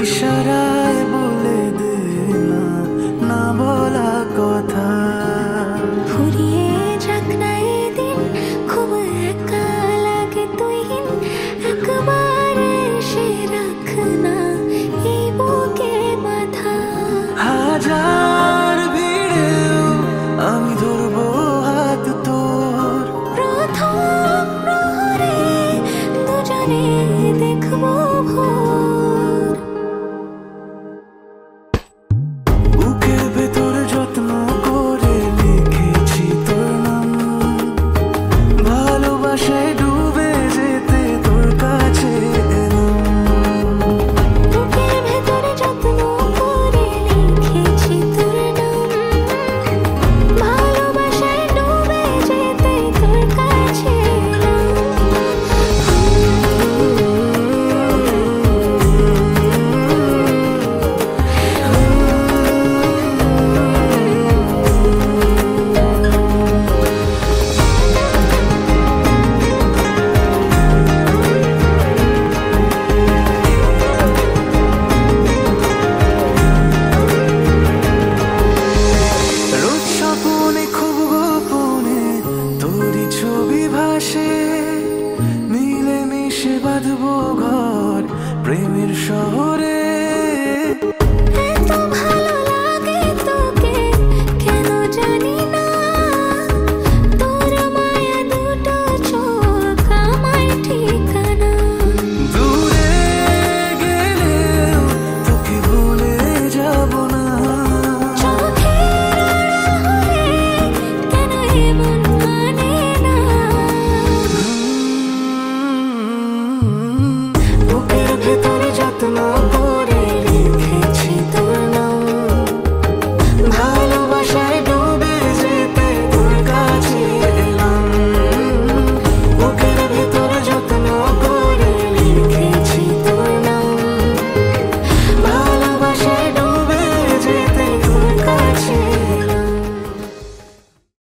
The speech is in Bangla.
ইশারায় বলে দে না, না বলা কথা। ফুরিয়ে যাক না এই দিন, খুব একা লাগে তুইহীন। একবার এসে রাখ না এই বুকে মাথা। হাজার ভিড়েও আমি ধরবো হাত তোর। প্রথম প্রহরে দুজনে দেখবো ভোর। বুকের ভেতর যত্ন করে লিখেছি তোর নাম, ভালোবাসায় ডুবে যেতে তোর কাছে এলাম। বুকের ভেতরে যত্ন করে লিখেছি তোর নাম, ভালোবাসায় ডুবে যেতে তোর কাছে এলাম। রোজ স্বপনে খুব গোপনে তোরই ছবি ভাসে, মিলে মিশে বাঁধবো ঘর প্রেমের শহরে।